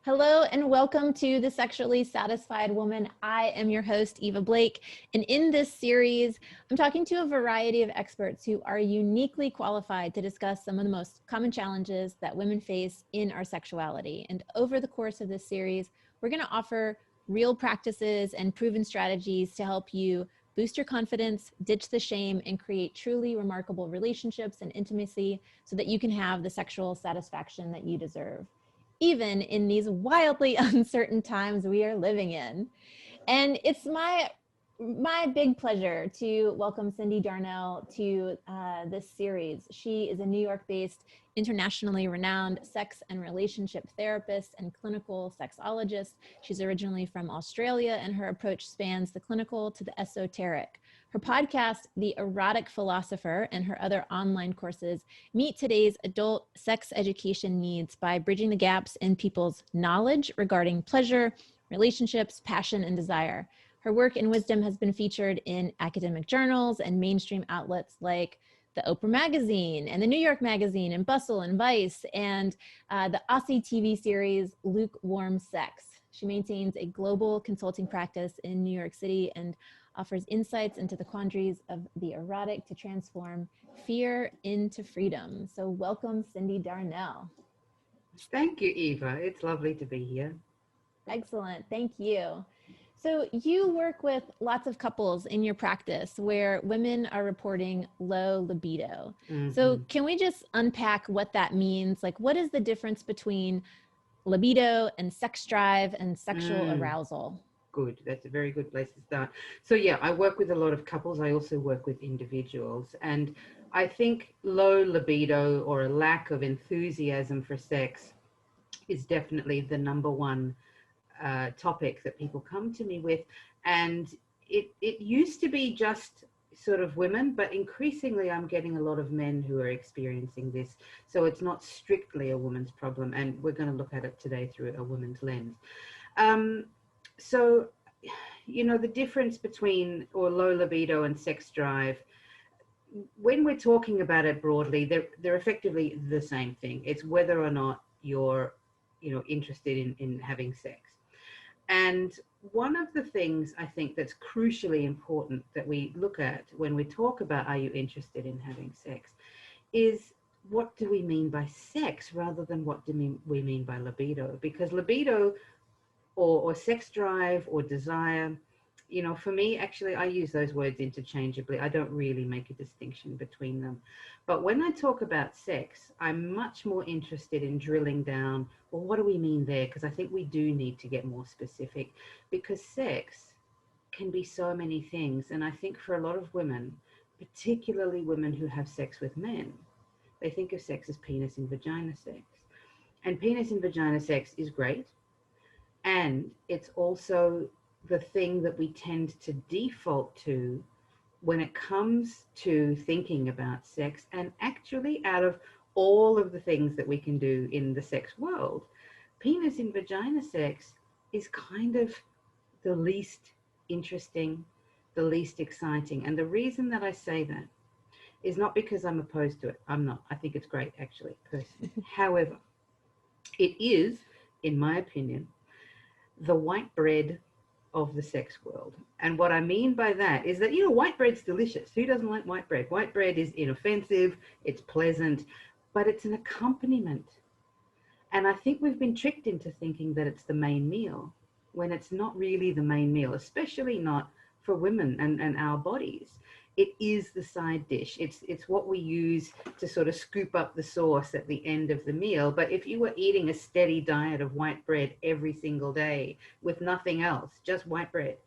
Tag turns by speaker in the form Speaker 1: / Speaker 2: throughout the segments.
Speaker 1: Hello and welcome to The Sexually Satisfied Woman. I am your host, Eva Blake, and in this series, I'm talking to a variety of experts who are uniquely qualified to discuss some of the most common challenges that women face in our sexuality. And over the course of this series, we're going to offer real practices and proven strategies to help you boost your confidence, ditch the shame, and create truly remarkable relationships and intimacy so that you can have the sexual satisfaction that you deserve, even in these wildly uncertain times we are living in. And it's my big pleasure to welcome Cyndi Darnell to this series. She is a New York-based, internationally renowned sex and relationship therapist and clinical sexologist. She's originally from Australia, and her approach spans the clinical to the esoteric. Her podcast, The Erotic Philosopher, and her other online courses meet today's adult sex education needs by bridging the gaps in people's knowledge regarding pleasure, relationships, passion, and desire. Her work and wisdom has been featured in academic journals and mainstream outlets like the Oprah Magazine and the New York Magazine and Bustle and Vice and the Aussie TV series LukeWarmSex. She maintains a global consulting practice in New York City and offers insights into the quandaries of the erotic to transform fear into freedom. So welcome, Cyndi Darnell.
Speaker 2: Thank you, Eva. It's lovely to be here.
Speaker 1: Excellent. Thank you. So you work with lots of couples in your practice where women are reporting low libido. So can we just unpack what that means? Like, what is the difference between libido and sex drive and sexual arousal?
Speaker 2: Good. That's a very good place to start. So yeah, I work with a lot of couples. I also work with individuals. And I think low libido or a lack of enthusiasm for sex is definitely the number one topic that people come to me with. And it used to be just sort of women, but increasingly I'm getting a lot of men who are experiencing this. So it's not strictly a woman's problem, and we're going to look at it today through a woman's lens. So, you know, the difference between low libido and sex drive, when we're talking about it broadly, they're effectively the same thing. It's whether or not you're, interested in having sex. And one of the things I think that's crucially important that we look at when we talk about are you interested in having sex is what do we mean by sex rather than what do we mean by libido? Because libido or sex drive or desire, for me, actually, I use those words interchangeably. I don't really make a distinction between them. But when I talk about sex, I'm much more interested in drilling down, well, what do we mean there? Because I think we do need to get more specific, because sex can be so many things. And I think for a lot of women, particularly women who have sex with men, they think of sex as penis and vagina sex. And penis and vagina sex is great. And it's also the thing that we tend to default to when it comes to thinking about sex. And actually, out of all of the things that we can do in the sex world, penis and vagina sex is kind of the least interesting, the least exciting. And the reason that I say that is not because I'm opposed to it. I'm not. I think it's great, actually, personally. However, it is, in my opinion, the white bread of the sex world. And what I mean by that is that, white bread's delicious. Who doesn't like white bread? White bread is inoffensive, it's pleasant, but it's an accompaniment. And I think we've been tricked into thinking that it's the main meal when it's not really the main meal, especially not for women and our bodies. It is the side dish. It's what we use to sort of scoop up the sauce at the end of the meal. But if you were eating a steady diet of white bread every single day with nothing else, just white bread,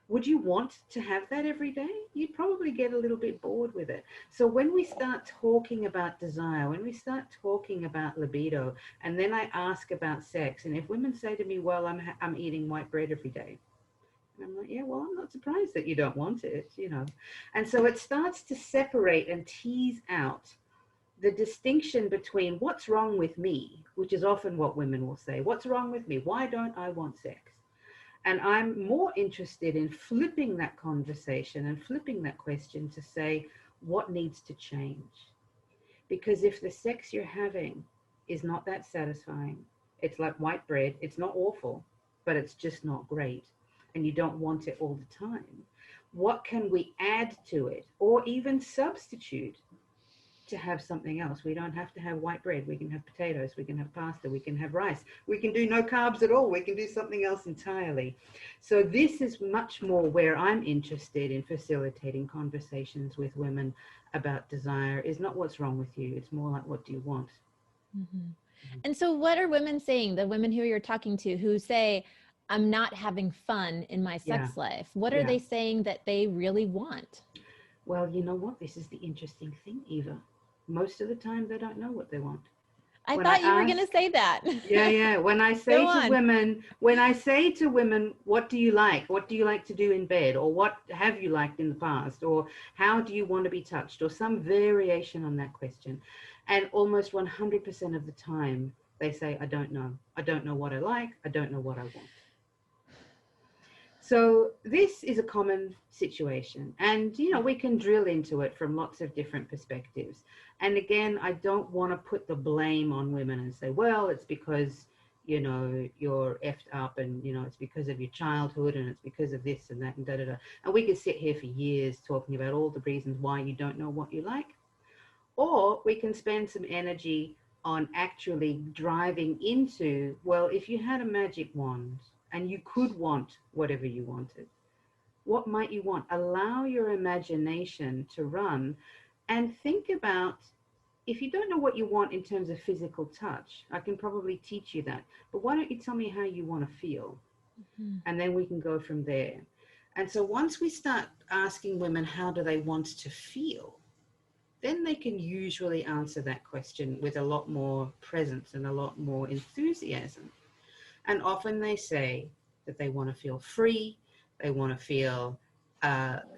Speaker 2: would you want to have that every day? You'd probably get a little bit bored with it. So when we start talking about desire, when we start talking about libido, and then I ask about sex, and if women say to me, well, I'm eating white bread every day, and I'm like, yeah, well, I'm not surprised that you don't want it, And so it starts to separate and tease out the distinction between what's wrong with me, which is often what women will say. What's wrong with me? Why don't I want sex? And I'm more interested in flipping that conversation and flipping that question to say, what needs to change? Because if the sex you're having is not that satisfying, It's like white bread. It's not awful, but it's just not great. And you don't want it all the time. What can we add to it or even substitute to have something else? We don't have to have white bread. We can have potatoes. We can have pasta. We can have rice. We can do no carbs at all. We can do something else entirely. So this is much more where I'm interested in facilitating conversations with women about desire. Is not what's wrong with you. It's more like, what do you want?
Speaker 1: Mm-hmm. And so what are women saying, the women who you're talking to who say, I'm not having fun in my sex life? What are they saying that they really want?
Speaker 2: Well, you know what? This is the interesting thing, Eva. Most of the time, they don't know what they want.
Speaker 1: I thought you were going to say that.
Speaker 2: Yeah. When I say to women, what do you like? What do you like to do in bed? Or what have you liked in the past? Or how do you want to be touched? Or some variation on that question. And almost 100% of the time, they say, I don't know. I don't know what I like. I don't know what I want. So this is a common situation, and we can drill into it from lots of different perspectives. And again, I don't want to put the blame on women and say, well, it's because you're effed up, and it's because of your childhood, and it's because of this and that and da da da. And we could sit here for years talking about all the reasons why you don't know what you like, or we can spend some energy on actually driving into, well, if you had a magic wand and you could want whatever you wanted, what might you want? Allow your imagination to run and think about, if you don't know what you want in terms of physical touch, I can probably teach you that. But why don't you tell me how you want to feel? Mm-hmm. And then we can go from there. And so once we start asking women how do they want to feel, then they can usually answer that question with a lot more presence and a lot more enthusiasm. And often they say that they want to feel free, they want to feel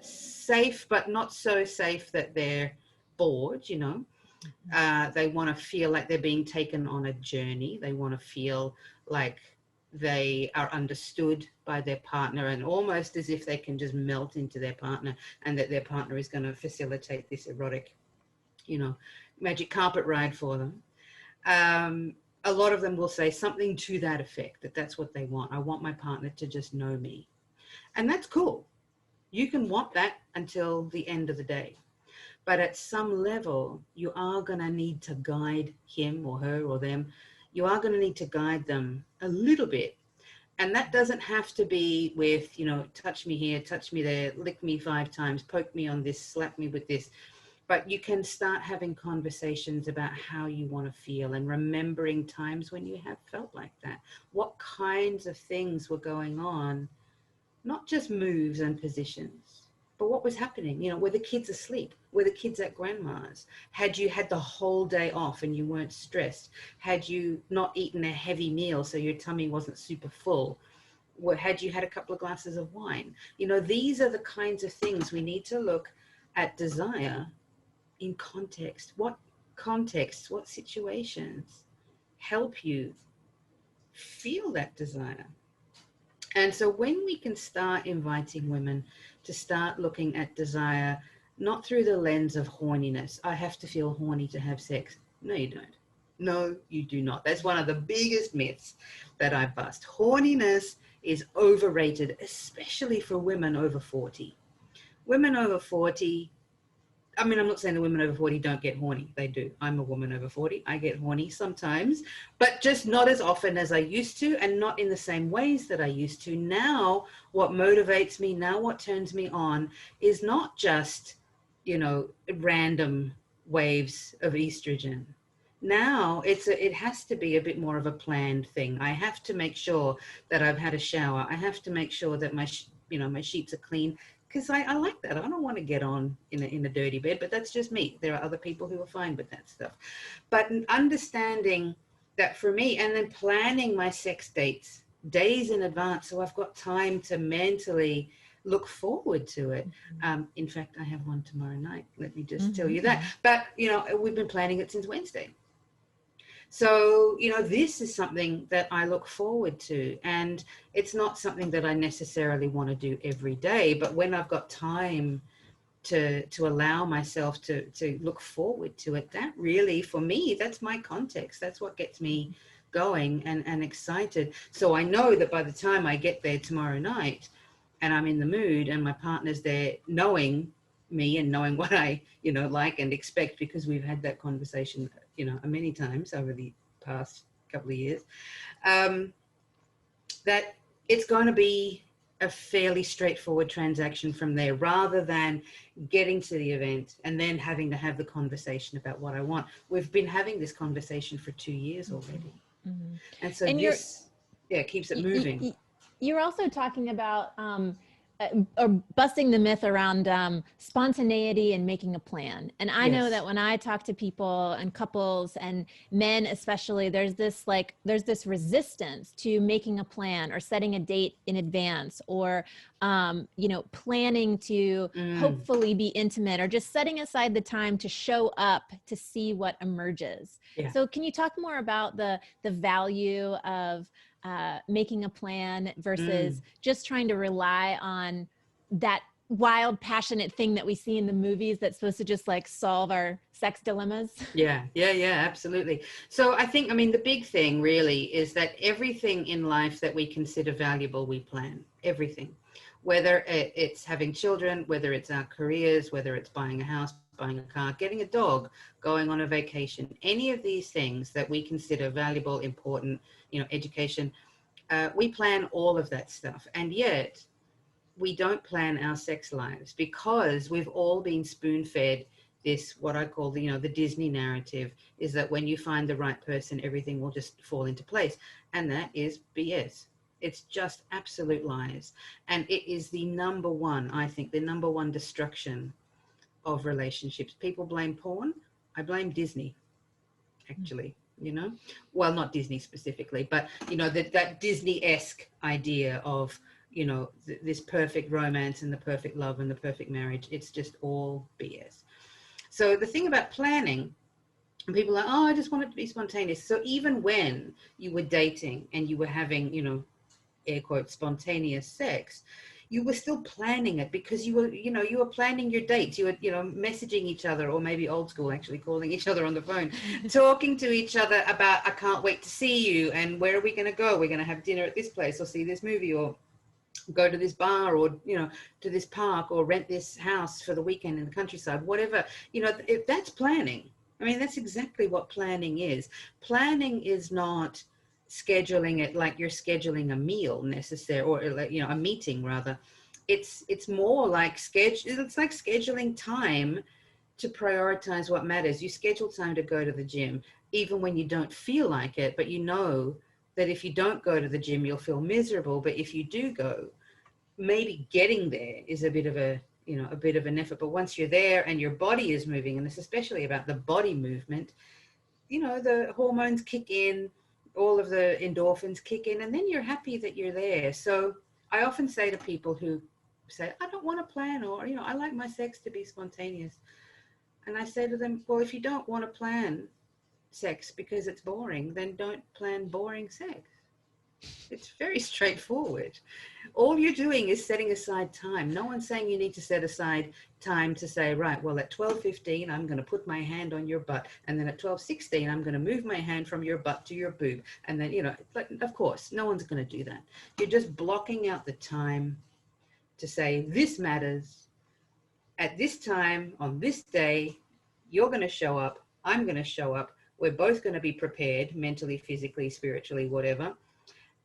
Speaker 2: safe, but not so safe that they're bored, They want to feel like they're being taken on a journey. They want to feel like they are understood by their partner, and almost as if they can just melt into their partner, and that their partner is going to facilitate this erotic, magic carpet ride for them. A lot of them will say something to that effect, that that's what they want. I want my partner to just know me. And that's cool. You can want that until the end of the day. But at some level, you are going to need to guide him or her or them. You are going to need to guide them a little bit. And that doesn't have to be with, touch me here, touch me there, lick me 5 times, poke me on this, slap me with this. But you can start having conversations about how you want to feel and remembering times when you have felt like that. What kinds of things were going on, not just moves and positions, but what was happening? Were the kids asleep? Were the kids at grandma's? Had you had the whole day off and you weren't stressed? Had you not eaten a heavy meal so your tummy wasn't super full? Had you had a couple of glasses of wine? These are the kinds of things we need to look at desire in context. What contexts, what situations help you feel that desire? And so when we can start inviting women to start looking at desire, not through the lens of horniness, I have to feel horny to have sex. No, you don't. No, you do not. That's one of the biggest myths that I bust. Horniness is overrated, especially for women over 40. Women over 40, I'm not saying the women over 40 don't get horny. They do. I'm a woman over 40. I get horny sometimes, but just not as often as I used to, and not in the same ways that I used to. Now, what motivates me, now what turns me on is not just, random waves of estrogen. Now it has to be a bit more of a planned thing. I have to make sure that I've had a shower. I have to make sure that my sheets are clean. Because I like that. I don't want to get on in a dirty bed, but that's just me. There are other people who are fine with that stuff. But understanding that for me, and then planning my sex dates days in advance, so I've got time to mentally look forward to it. In fact, I have one tomorrow night. Let me just tell you that. But, we've been planning it since Wednesday. So, this is something that I look forward to, and it's not something that I necessarily want to do every day, but when I've got time to allow myself to look forward to it, that really, for me, that's my context. That's what gets me going and excited. So I know that by the time I get there tomorrow night and I'm in the mood and my partner's there knowing me and knowing what I, like and expect, because we've had that conversation, many times over the past couple of years, that it's going to be a fairly straightforward transaction from there, rather than getting to the event and then having to have the conversation about what I want. We've been having this conversation for 2 years already. Mm-hmm. And so and this keeps it moving.
Speaker 1: You're also talking about or busting the myth around spontaneity and making a plan. And I know that when I talk to people and couples and men especially, there's this resistance to making a plan or setting a date in advance, or planning to hopefully be intimate, or just setting aside the time to show up to see what emerges. So can you talk more about the value of making a plan versus just trying to rely on that wild, passionate thing that we see in the movies that's supposed to just like solve our sex dilemmas?
Speaker 2: Yeah, absolutely. So I think, the big thing really is that everything in life that we consider valuable, we plan. Everything. Whether it's having children, whether it's our careers, whether it's buying a house, buying a car, getting a dog, going on a vacation, any of these things that we consider valuable, important, education, we plan all of that stuff. And yet we don't plan our sex lives, because we've all been spoon-fed this, what I call the Disney narrative, is that when you find the right person, everything will just fall into place. And that is BS. It's just absolute lies. And it is the number one destruction of relationships. People blame porn. I blame Disney, actually. Well, not Disney specifically, but that Disney-esque idea of this perfect romance and the perfect love and the perfect marriage. It's just all BS. So the thing about planning, and people are like, I just want it to be spontaneous. So even when you were dating and you were having air quotes spontaneous sex, you were still planning it, because you were planning your dates. You were, messaging each other, or maybe old school, actually calling each other on the phone, talking to each other about, I can't wait to see you. And where are we going to go? We're going to have dinner at this place, or see this movie, or go to this bar, or, to this park, or rent this house for the weekend in the countryside, whatever, if that's planning. That's exactly what planning is. Planning is not scheduling it like you're scheduling a meal necessarily, or like, a meeting rather. It's more like scheduling time to prioritize what matters. You schedule time to go to the gym, even when you don't feel like it, but that if you don't go to the gym, you'll feel miserable. But if you do go, maybe getting there is a bit of an effort. But once you're there and your body is moving, and it's especially about the body movement, the hormones kick in, all of the endorphins kick in, and then you're happy that you're there. So I often say to people who say, I don't want to plan, or, I like my sex to be spontaneous. And I say to them, well, if you don't want to plan sex because it's boring, then don't plan boring sex. It's very straightforward. All you're doing is setting aside time. No one's saying you need to set aside time to say, right, well, at 12:15, I'm going to put my hand on your butt. And then at 12:16, I'm going to move my hand from your butt to your boob. And then, of course, no one's going to do that. You're just blocking out the time to say, this matters. At this time, on this day, you're going to show up. I'm going to show up. We're both going to be prepared mentally, physically, spiritually, whatever.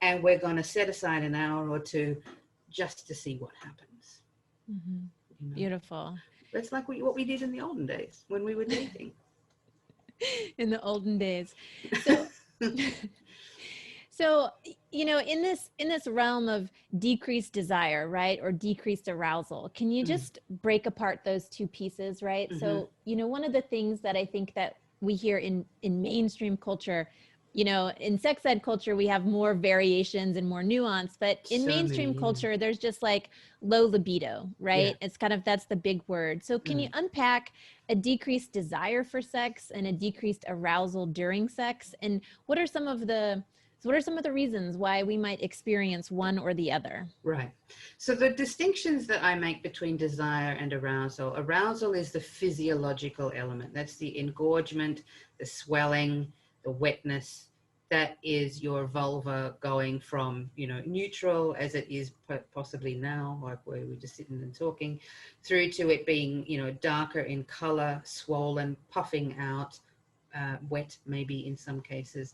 Speaker 2: And we're going to set aside an hour or two just to see what happens.
Speaker 1: Mm-hmm. Beautiful.
Speaker 2: That's like what we did in the olden days when we were dating.
Speaker 1: In the olden days. So, so, in this realm of decreased desire, right, or decreased arousal, can you just break apart those two pieces, right? Mm-hmm. So, one of the things that I think that we hear in mainstream culture, in sex ed culture, we have more variations and more nuance, but in mainstream culture, there's just like low libido, right? Yeah. It's that's the big word. So can you unpack a decreased desire for sex and a decreased arousal during sex? And what are some of the reasons why we might experience one or the other?
Speaker 2: Right. So the distinctions that I make between desire and arousal is the physiological element. That's the engorgement, the swelling, the wetness. that is your vulva going from, you know, neutral as it is possibly now, like where we're just sitting and talking, through to it being, you know, darker in color, swollen, puffing out, wet maybe in some cases.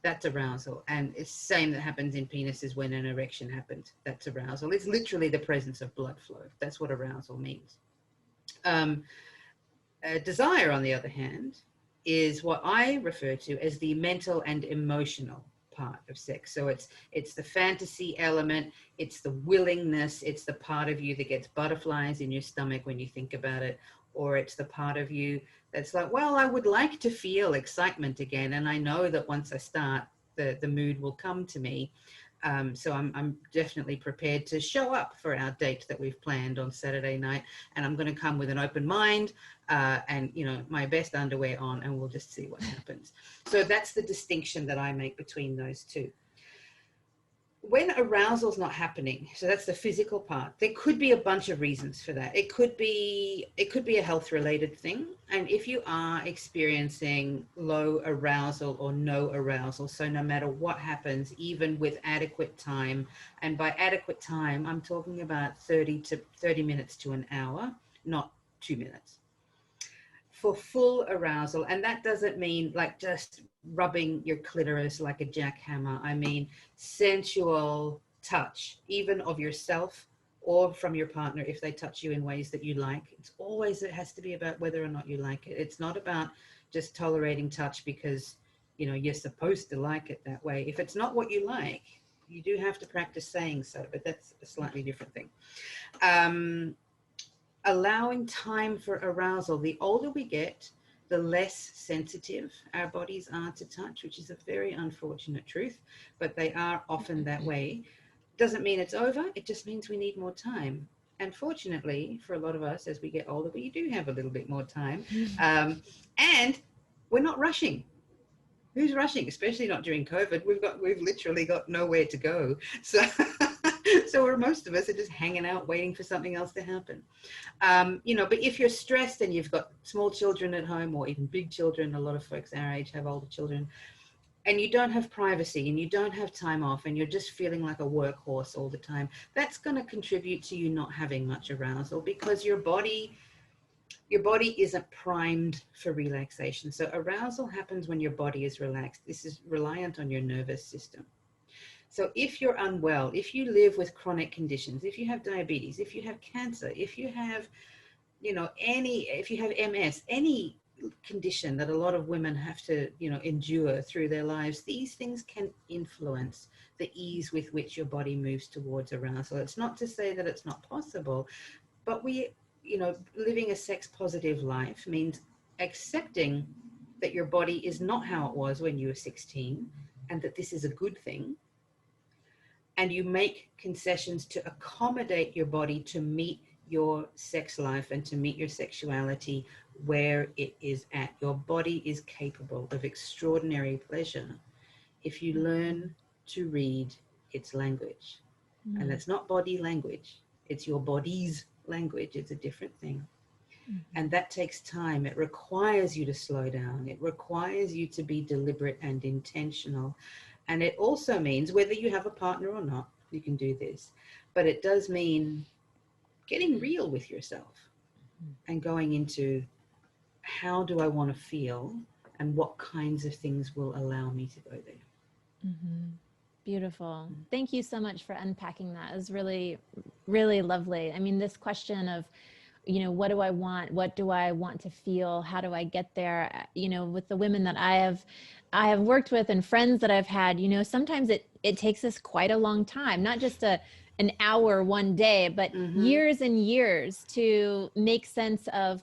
Speaker 2: That's arousal. And it's the same that happens in penises when an erection happened. That's arousal. It's literally the presence of blood flow. That's what arousal means. Desire, on the other hand, is what I refer to as the mental and emotional part of sex. So it's the fantasy element, it's the willingness, it's the part of you that gets butterflies in your stomach when you think about it, or it's the part of you that's like, well, I would like to feel excitement again, and I know that once I start, the mood will come to me. So I'm definitely prepared to show up for our date that we've planned on Saturday night, and I'm going to come with an open mind and, you know, my best underwear on, and we'll just see what happens. So that's the distinction that I make between those two. When arousal's not happening, so that's the physical part, there could be a bunch of reasons for that. It could be a health related thing. And if you are experiencing low arousal or no arousal, so no matter what happens, even with adequate time, and by adequate time, I'm talking about 30 minutes to an hour, not 2 minutes. For full arousal, and that doesn't mean like just rubbing your clitoris like a jackhammer. I mean sensual touch, even of yourself or from your partner if they touch you in ways that you like. It has to be about whether or not you like it. It's not about just tolerating touch because, you know, you're supposed to like it that way. If it's not what you like, you do have to practice saying so, but that's a slightly different thing. Allowing time for arousal. The older we get, the less sensitive our bodies are to touch, which is a very unfortunate truth, but they are often that way. Doesn't mean it's over. It just means we need more time. And fortunately, for a lot of us, as we get older, we do have a little bit more time. And we're not rushing. Who's rushing? Especially not during COVID. We've literally got nowhere to go. So most of us are just hanging out waiting for something else to happen. You know, but if you're stressed and you've got small children at home, or even big children, a lot of folks our age have older children, and you don't have privacy and you don't have time off and you're just feeling like a workhorse all the time, that's going to contribute to you not having much arousal, because your body isn't primed for relaxation. So arousal happens when your body is relaxed. This is reliant on your nervous system. So if you're unwell, if you live with chronic conditions, if you have diabetes, if you have cancer, if you have, you know, if you have MS, any condition that a lot of women have to, you know, endure through their lives, these things can influence the ease with which your body moves towards arousal. It's not to say that it's not possible, but you know, living a sex positive life means accepting that your body is not how it was when you were 16, and that this is a good thing. And you make concessions to accommodate your body to meet your sex life and to meet your sexuality where it is at. Your body is capable of extraordinary pleasure if you learn to read its language. And that's not body language. It's your body's language. It's a different thing. And that takes time. It requires you to slow down. It requires you to be deliberate and intentional. And it also means, whether you have a partner or not, you can do this, but it does mean getting real with yourself and going into, how do I want to feel and what kinds of things will allow me to go there.
Speaker 1: Beautiful. Thank you so much for unpacking that. It was really, really lovely. I mean, this question of, you know, what do I want? What do I want to feel? How do I get there? You know, with the women that I have worked with and friends that I've had, you know, sometimes it takes us quite a long time, not just an hour one day, but years and years to make sense of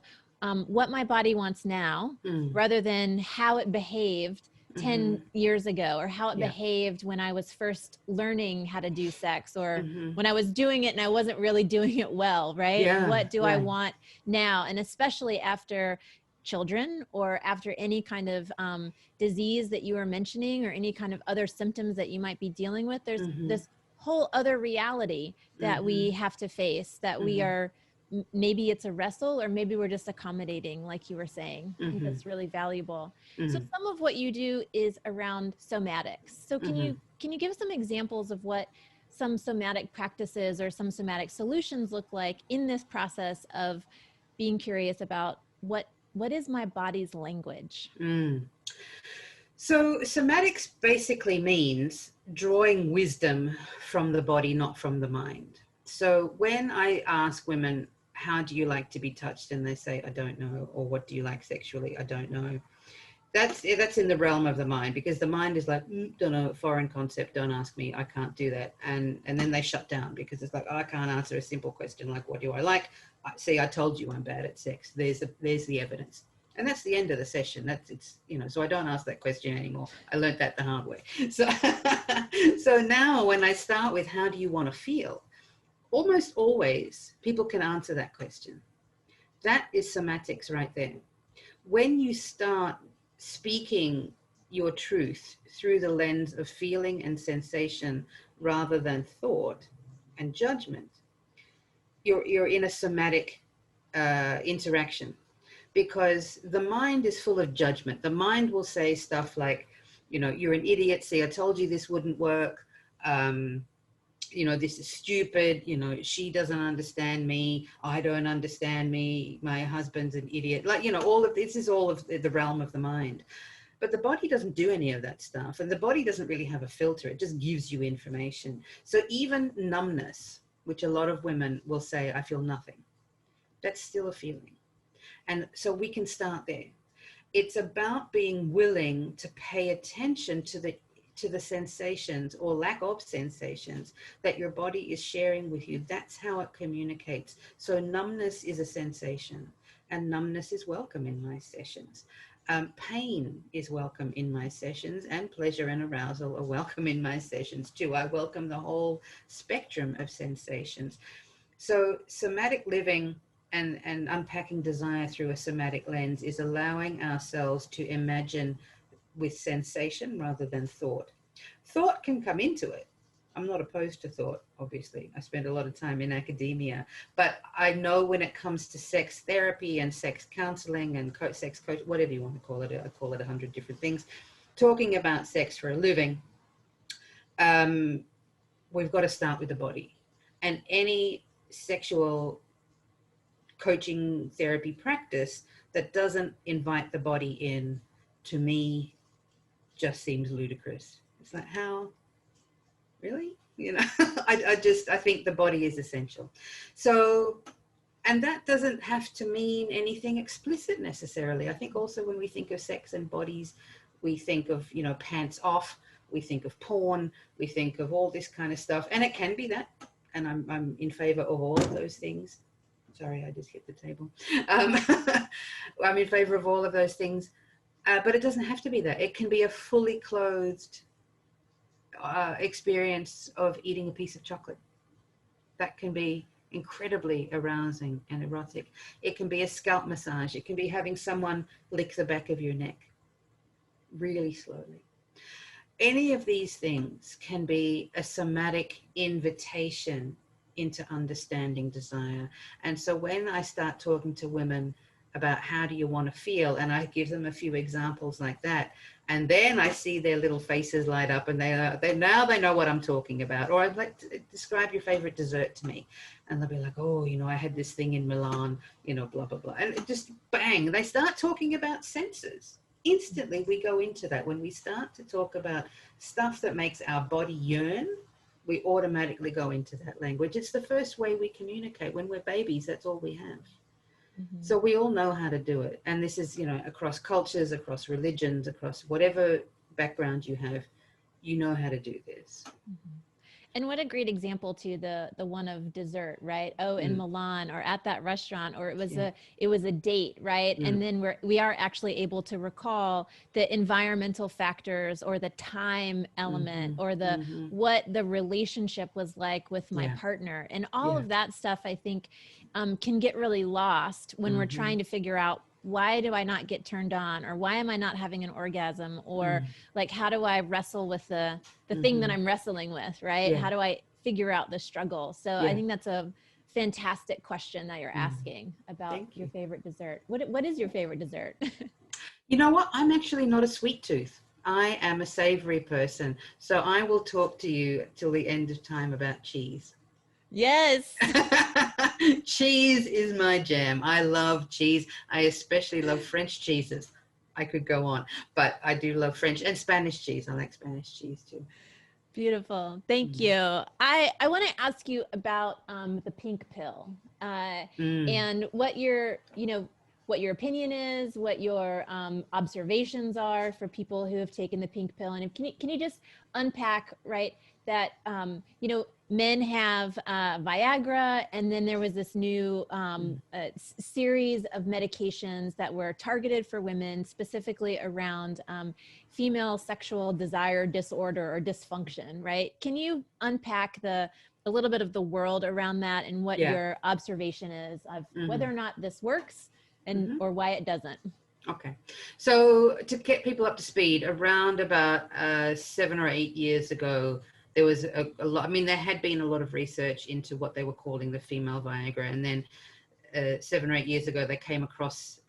Speaker 1: what my body wants now, rather than how it behaved 10 years ago, or how it behaved when I was first learning how to do sex, or when I was doing it and I wasn't really doing it well, right?
Speaker 2: Yeah,
Speaker 1: what do I want now? And especially after children, or after any kind of disease that you were mentioning, or any kind of other symptoms that you might be dealing with, there's this whole other reality that we have to face, that we are maybe it's a wrestle, or maybe we're just accommodating, like you were saying. I think
Speaker 2: Mm-hmm.
Speaker 1: that's really valuable. So
Speaker 2: Mm-hmm.
Speaker 1: some of what you do is around somatics. So can
Speaker 2: Mm-hmm.
Speaker 1: you give some examples of what some somatic practices or some somatic solutions look like in this process of being curious about what is my body's language?
Speaker 2: Mm. So somatics basically means drawing wisdom from the body, not from the mind. So when I ask women, how do you like to be touched? And they say, I don't know. Or what do you like sexually? I don't know. That's in the realm of the mind, because the mind is like, don't know, foreign concept, don't ask me, I can't do that. And then they shut down, because it's like, oh, I can't answer a simple question like, what do I like? See, I told you I'm bad at sex. There's the evidence. And that's the end of the session. So I don't ask that question anymore. I learned that the hard way. So, so now when I start with, how do you want to feel? Almost always people can answer that question. That is somatics right there. When you start speaking your truth through the lens of feeling and sensation rather than thought and judgment, you're in a somatic interaction, because the mind is full of judgment. The mind will say stuff like, you're an idiot. See, I told you this wouldn't work. This is stupid. She doesn't understand me. I don't understand me. My husband's an idiot. All of this is all of the realm of the mind. But the body doesn't do any of that stuff. And the body doesn't really have a filter. It just gives you information. So even numbness, which a lot of women will say, I feel nothing, that's still a feeling. And so we can start there. It's about being willing to pay attention to the sensations or lack of sensations that your body is sharing with you. That's how it communicates. So numbness is a sensation, and numbness is welcome in my sessions. Pain is welcome in my sessions, and pleasure and arousal are welcome in my sessions too. I welcome the whole spectrum of sensations. So somatic living and unpacking desire through a somatic lens is allowing ourselves to imagine with sensation rather than thought. Thought can come into it. I'm not opposed to thought, obviously. I spend a lot of time in academia, but I know when it comes to sex therapy and sex counseling and sex coach, whatever you want to call it, I call it 100 different things, talking about sex for a living, we've got to start with the body. And any sexual coaching therapy practice that doesn't invite the body in, to me, just seems ludicrous. It's like, how? Really? I think the body is essential. So, and that doesn't have to mean anything explicit necessarily. I think also when we think of sex and bodies, we think of, pants off, we think of porn, we think of all this kind of stuff. And it can be that. And I'm in favor of all of those things. Sorry, I just hit the table. I'm in favor of all of those things. But it doesn't have to be that. It can be a fully clothed experience of eating a piece of chocolate. That can be incredibly arousing and erotic. It can be a scalp massage. It can be having someone lick the back of your neck really slowly. Any of these things can be a somatic invitation into understanding desire. And so when I start talking to women about how do you want to feel, and I give them a few examples like that, and then I see their little faces light up, and they know what I'm talking about. Or I'd like to describe your favorite dessert to me, and they'll be like, oh, I had this thing in Milan, blah blah blah, and it just bang, they start talking about senses. Instantly we go into that. When we start to talk about stuff that makes our body yearn, we automatically go into that language. It's the first way we communicate. When we're babies, that's all we have. Mm-hmm. So we all know how to do it. And this is, across cultures, across religions, across whatever background you have, you know how to do this.
Speaker 1: Mm-hmm. And what a great example to the one of dessert, right? Oh, in Milan, or at that restaurant, or it was a date, right? And then we are actually able to recall the environmental factors, or the time element, or the what the relationship was like with my partner, and all of that stuff. I think can get really lost when we're trying to figure out, why do I not get turned on, or why am I not having an orgasm, or like, how do I wrestle with the thing that I'm wrestling with, right? How do I figure out the struggle? So I think that's a fantastic question that you're asking about your favorite dessert. What is your favorite dessert?
Speaker 2: You know what? I'm actually not a sweet tooth. I am a savory person. So I will talk to you till the end of time about cheese.
Speaker 1: Yes.
Speaker 2: Cheese is my jam. I love cheese. I especially love French cheeses. I could go on, but I do love French and Spanish cheese. I like Spanish cheese too.
Speaker 1: Beautiful. Thank you. I want to ask you about the pink pill and what your, what your opinion is, what your observations are for people who have taken the pink pill. And can you just unpack, right, that, men have Viagra, and then there was this new series of medications that were targeted for women, specifically around female sexual desire disorder or dysfunction, right? Can you unpack a little bit of the world around that and what your observation is of whether or not this works and or why it doesn't?
Speaker 2: Okay. So to get people up to speed, around about 7 or 8 years ago, there was a lot, I mean, there had been a lot of research into what they were calling the female Viagra. And then 7 or 8 years ago, they came across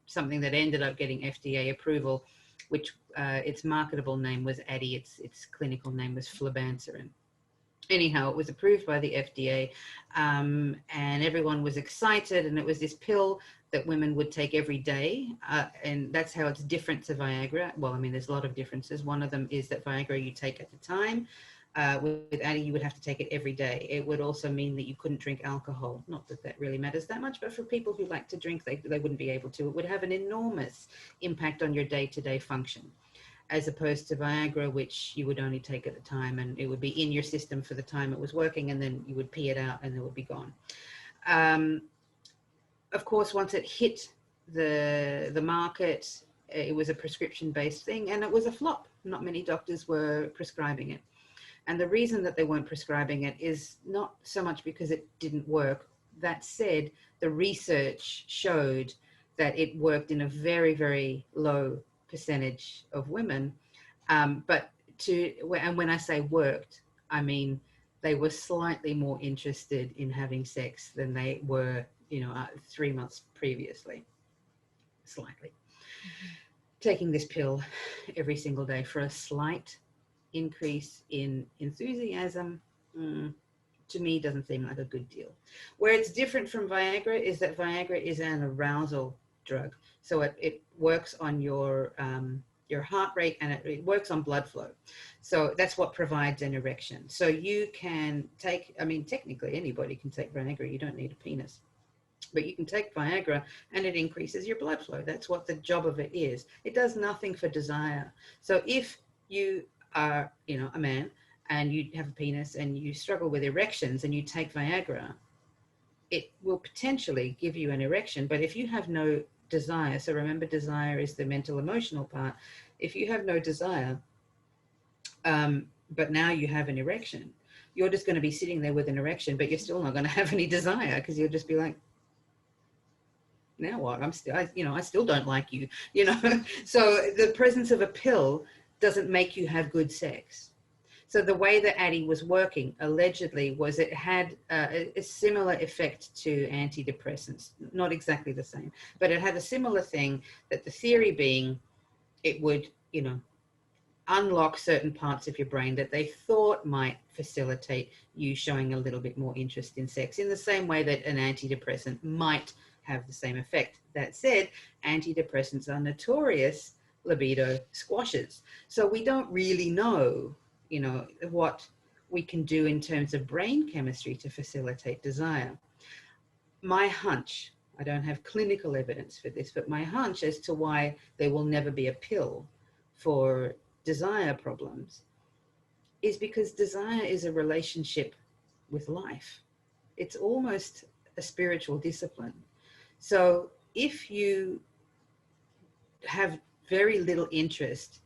Speaker 2: something that ended up getting FDA approval, which its marketable name was Addy. Its clinical name was flibanserin. Anyhow, it was approved by the FDA, and everyone was excited. And it was this pill that women would take every day. And that's how it's different to Viagra. Well, I mean, there's a lot of differences. One of them is that Viagra you take at the time. With Addy, you would have to take it every day. It would also mean that you couldn't drink alcohol. Not that that really matters that much, but for people who like to drink, they wouldn't be able to. It would have an enormous impact on your day-to-day function, as opposed to Viagra, which you would only take at the time, and it would be in your system for the time it was working, and then you would pee it out and it would be gone. Of course, once it hit the market, it was a prescription-based thing, and it was a flop. Not many doctors were prescribing it. And the reason that they weren't prescribing it is not so much because it didn't work. That said, the research showed that it worked in a very, very low percentage of women. And when I say worked, I mean they were slightly more interested in having sex than they were, 3 months previously. Slightly. Taking this pill every single day for a slight increase in enthusiasm, to me, doesn't seem like a good deal. Where it's different from Viagra is that Viagra is an arousal drug. So it works on your heart rate, and it works on blood flow. So that's what provides an erection. So you can take, I mean, technically anybody can take Viagra. You don't need a penis. But you can take Viagra and it increases your blood flow. That's what the job of it is. It does nothing for desire. So if you are, a man and you have a penis and you struggle with erections and you take Viagra, it will potentially give you an erection. But if you have no desire, so remember, desire is the mental emotional part. If you have no desire, but now you have an erection, you're just going to be sitting there with an erection, but you're still not going to have any desire, because you'll just be like, now what? I still don't like you, So the presence of a pill doesn't make you have good sex. So the way that Addy was working, allegedly, was it had a similar effect to antidepressants. Not exactly the same, but it had a similar thing, that the theory being it would, unlock certain parts of your brain that they thought might facilitate you showing a little bit more interest in sex, in the same way that an antidepressant might have the same effect. That said, antidepressants are notorious libido squashers. So we don't really know, what we can do in terms of brain chemistry to facilitate desire. My hunch, I don't have clinical evidence for this, but my hunch as to why there will never be a pill for desire problems is because desire is a relationship with life. It's almost a spiritual discipline. So if you have very little interest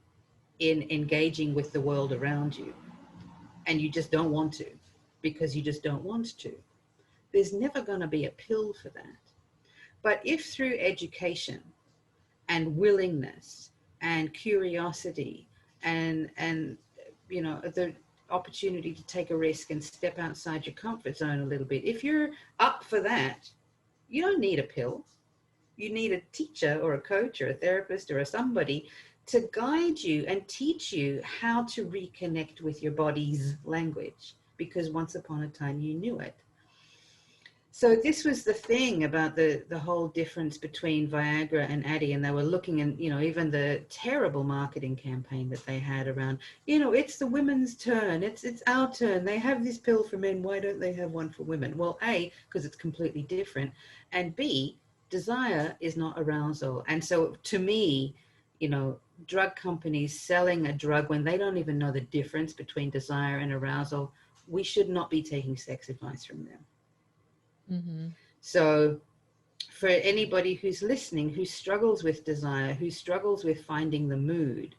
Speaker 2: in engaging with the world around you, and you just don't want to, because you just don't want to, there's never going to be a pill for that. But if through education and willingness and curiosity and the opportunity to take a risk and step outside your comfort zone a little bit. If you're up for that, you don't need a pill. You need a teacher or a coach or a therapist or a somebody to guide you and teach you how to reconnect with your body's language, because once upon a time you knew it. So this was the thing about the whole difference between Viagra and Addy, and they were looking and, even the terrible marketing campaign that they had around, it's the women's turn, it's our turn. They have this pill for men, why don't they have one for women? Well, A, because it's completely different, and B, desire is not arousal. And so to me, drug companies selling a drug when they don't even know the difference between desire and arousal, we should not be taking sex advice from them. Mm-hmm. So for anybody who's listening, who struggles with desire, who struggles with finding the mood,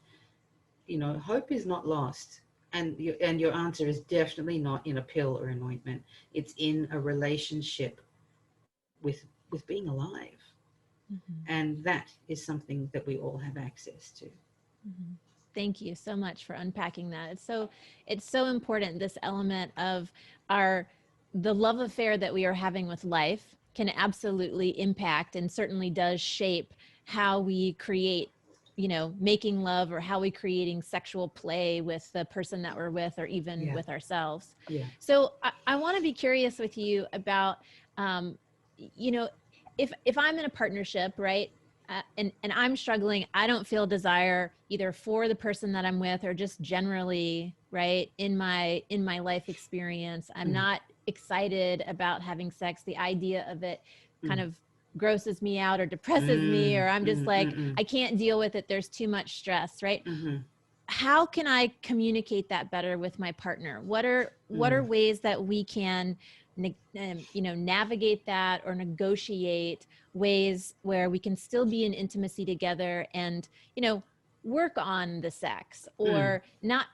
Speaker 2: hope is not lost. And your answer is definitely not in a pill or an ointment. It's in a relationship with being alive. Mm-hmm. And that is something that we all have access to.
Speaker 1: Mm-hmm. Thank you so much for unpacking that. It's so important, this element of the love affair that we are having with life can absolutely impact and certainly does shape how we create, making love, or how we creating sexual play with the person that we're with, or even with ourselves. Yeah. So I want to be curious with you about, if I'm in a partnership, right? And I'm struggling, I don't feel desire either for the person that I'm with or just generally, right, in my life experience. I'm not excited about having sex. The idea of it kind of grosses me out or depresses me, or I'm just I can't deal with it. There's too much stress, right? How can I communicate that better with my partner? What are ways that we can navigate that or negotiate ways where we can still be in intimacy together and, work on the sex, or not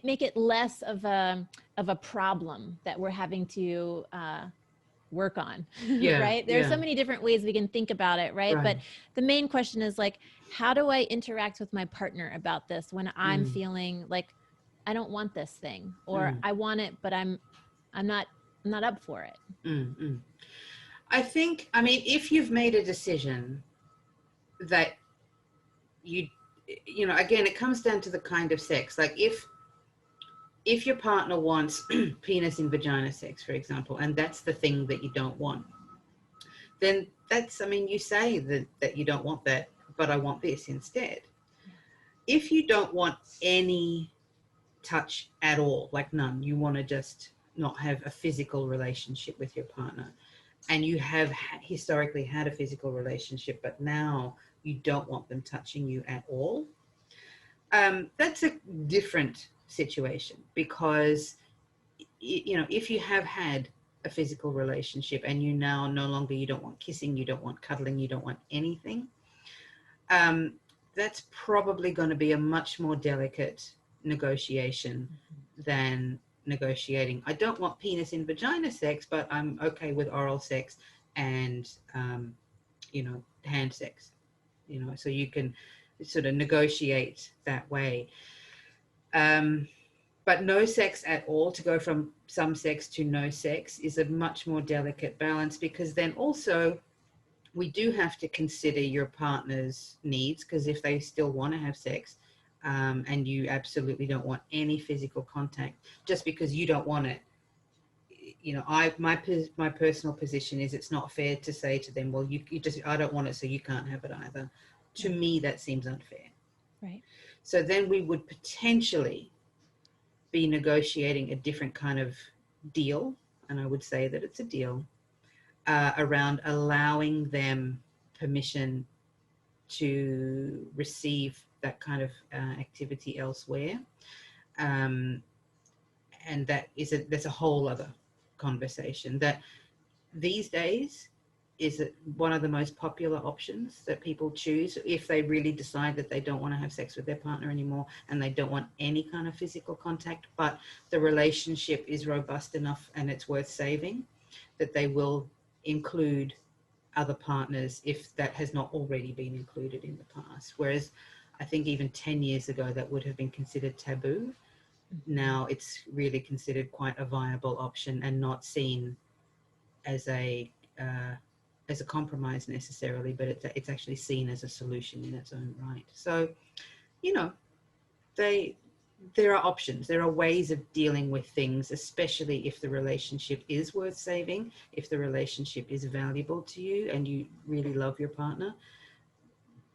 Speaker 1: make it less of a problem that we're having to work on, right? There's so many different ways we can think about it, right? But the main question is how do I interact with my partner about this when I'm feeling like I don't want this thing, or I want it, but I'm not up for it.
Speaker 2: I think, if you've made a decision that again, it comes down to the kind of sex. Like if your partner wants penis in vagina sex, for example, and that's the thing that you don't want, then that's, you say that you don't want that, but I want this instead. If you don't want any touch at all, like none, you want to just not have a physical relationship with your partner, and you have historically had a physical relationship, but now you don't want them touching you at all, that's a different situation, because if you have had a physical relationship and you now no longer, you don't want kissing, you don't want cuddling, you don't want anything, that's probably going to be a much more delicate negotiation than negotiating, I don't want penis in vagina sex, but I'm okay with oral sex and hand sex, so you can sort of negotiate that way. But no sex at all, to go from some sex to no sex, is a much more delicate balance, because then also we do have to consider your partner's needs, because if they still want to have sex, and you absolutely don't want any physical contact, just because you don't want it, my personal position is it's not fair to say to them, well, you just, I don't want it, so you can't have it either. To me, that seems unfair.
Speaker 1: Right.
Speaker 2: So then we would potentially be negotiating a different kind of deal, and I would say that it's a deal, around allowing them permission to receive that kind of activity elsewhere, and that's a whole other conversation. That these days is one of the most popular options that people choose if they really decide that they don't want to have sex with their partner anymore and they don't want any kind of physical contact, but the relationship is robust enough and it's worth saving, that they will include other partners if that has not already been included in the past. Whereas I think even 10 years ago, that would have been considered taboo. now it's really considered quite a viable option and not seen as a compromise necessarily, but it's actually seen as a solution in its own right. So, you know, there are options, there are ways of dealing with things, especially if the relationship is worth saving, if the relationship is valuable to you and you really love your partner.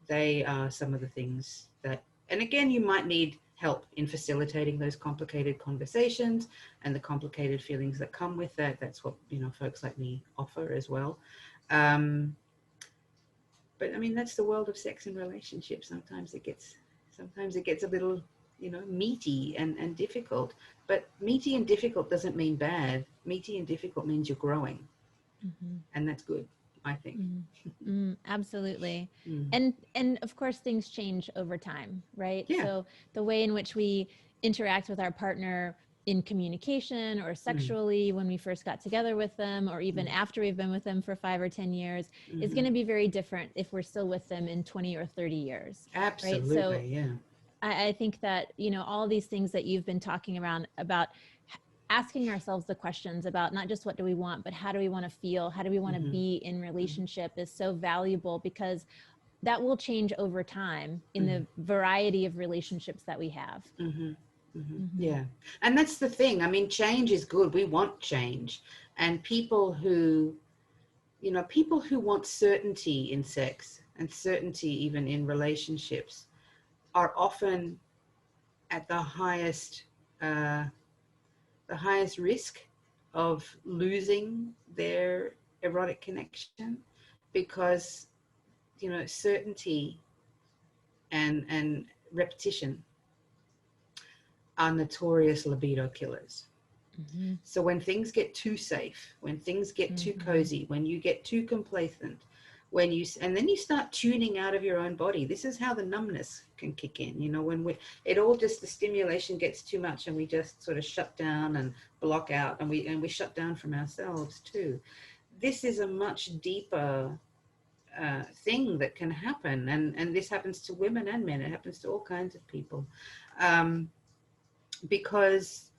Speaker 2: They are some of the things that, and again, you might need help in facilitating those complicated conversations and the complicated feelings that come with that. That's what, you know, folks like me offer as well. But I mean, that's the world of sex and relationships. Sometimes it gets a little, you know, meaty and difficult, but meaty and difficult doesn't mean bad. Meaty and difficult means you're growing. And that's good, I think.
Speaker 1: Absolutely. And of course things change over time, right?
Speaker 2: Yeah.
Speaker 1: So the way in which we interact with our partner in communication or sexually when we first got together with them, or even after we've been with them for 5 or 10 years, is going to be very different if we're still with them in 20 or 30 years.
Speaker 2: Absolutely.
Speaker 1: Right? So
Speaker 2: yeah.
Speaker 1: I think that, you know, all these things that you've been talking around about asking ourselves the questions about not just what do we want, but how do we want to feel? How do we want to be in relationship is so valuable, because that will change over time in the variety of relationships that we have.
Speaker 2: Yeah. And that's the thing. I mean, change is good. We want change. And people who want certainty in sex and certainty even in relationships are often at the highest risk of losing their erotic connection, because, you know, certainty and repetition are notorious libido killers. So when things get too safe, when things get too cozy, when you get too complacent, and then you start tuning out of your own body, this is how the numbness can kick in. You know, when the stimulation gets too much and we just sort of shut down and block out, and we shut down from ourselves too. This is a much deeper thing that can happen, and this happens to women and men. It happens to all kinds of people, because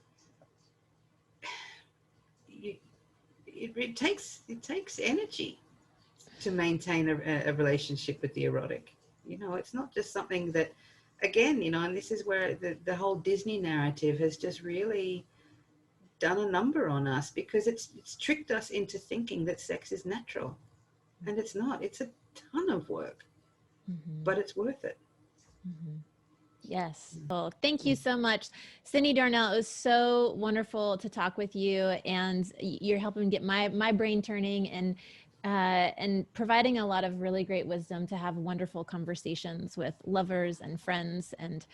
Speaker 2: it takes energy to maintain a relationship with the erotic. You know, it's not just something that, again, you know, and this is where the whole Disney narrative has just really done a number on us, because it's tricked us into thinking that sex is natural, and it's not. It's a ton of work, but it's worth it.
Speaker 1: Yes. Well, thank you so much, Cyndi Darnell. It was so wonderful to talk with you, and you're helping get my brain turning and providing a lot of really great wisdom to have wonderful conversations with lovers and friends and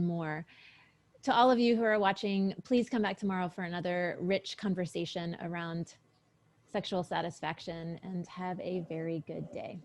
Speaker 1: more. To all of you who are watching, please come back tomorrow for another rich conversation around sexual satisfaction, and have a very good day.